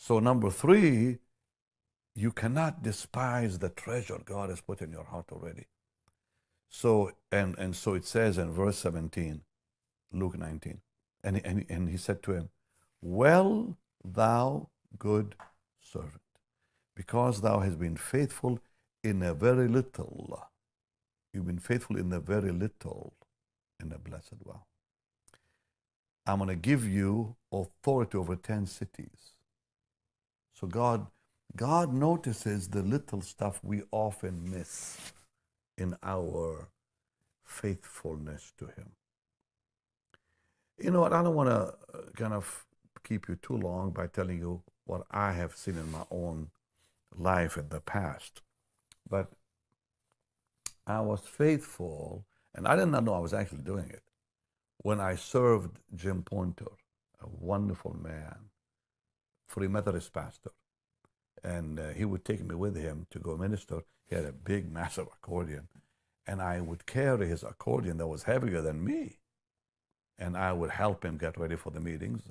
So number three, you cannot despise the treasure God has put in your heart already. So, and so it says in verse 17, Luke 19, and he said to him, well, thou good servant, because thou hast been faithful in a very little. You've been faithful in a very little, in the blessed. Wow. I'm going to give you authority over 10 cities. So God notices the little stuff we often miss in our faithfulness to Him. You know what? I don't want to kind of keep you too long by telling you what I have seen in my own life in the past. But I was faithful, and I did not know I was actually doing it, when I served Jim Pointer, a wonderful man, Free Methodist pastor. And he would take me with him to go minister. He had a big, massive accordion. And I would carry his accordion that was heavier than me. And I would help him get ready for the meetings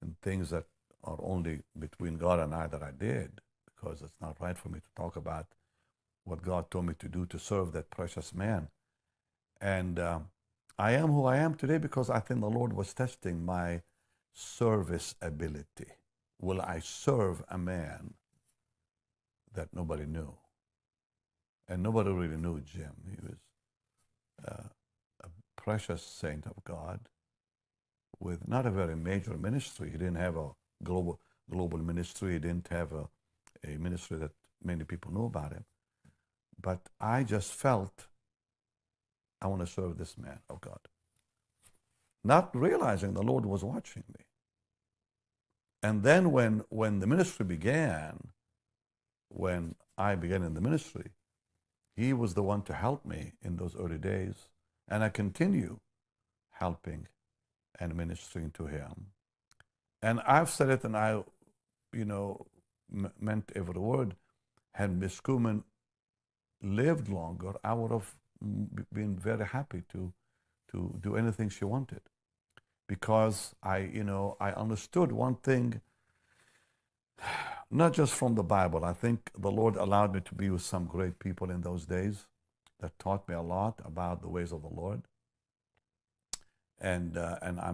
and things that are only between God and I that I did, because it's not right for me to talk about what God told me to do to serve that precious man. And I am who I am today because I think the Lord was testing my service ability. Will I serve a man that nobody knew? And nobody really knew Jim. He was a precious saint of God with not a very major ministry. He didn't have a global ministry. He didn't have a ministry that many people knew about him. But I just felt, I want to serve this man of God. Not realizing the Lord was watching me. And then when the ministry began, when I began in the ministry, he was the one to help me in those early days. And I continue helping and ministering to him. And I've said it, and I, meant every word. Had Miss Kuhlman lived longer, I would have been very happy to do anything she wanted. Because I understood one thing, not just from the Bible. I think the Lord allowed me to be with some great people in those days that taught me a lot about the ways of the Lord. And I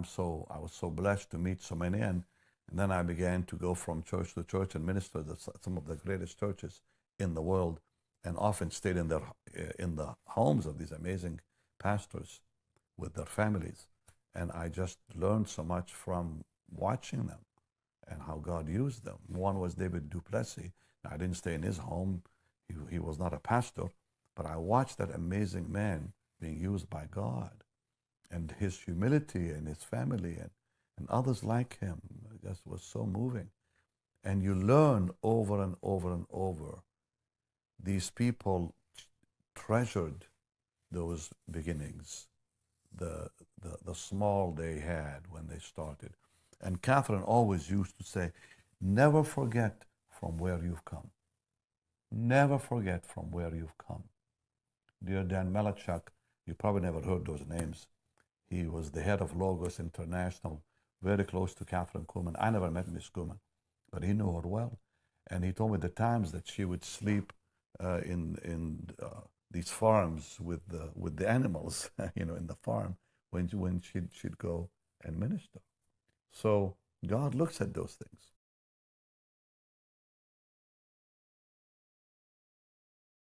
was so blessed to meet so many. And then I began to go from church to church and minister at some of the greatest churches in the world, and often stayed in the homes of these amazing pastors with their families. And I just learned so much from watching them and how God used them. One was David Duplessis. Now, I didn't stay in his home. He was not a pastor, but I watched that amazing man being used by God, and his humility and his family and others like him. It just was so moving. And you learn over and over and over. These people treasured those beginnings, the small they had when they started. And Catherine always used to say, never forget from where you've come. Never forget from where you've come. Dear Dan Melachuk, you probably never heard those names. He was the head of Logos International, very close to Catherine Kuhlman. I never met Miss Kuhlman, but he knew her well. And he told me the times that she would sleep in these farms with the animals, in the farm when she'd go and minister. So God looks at those things.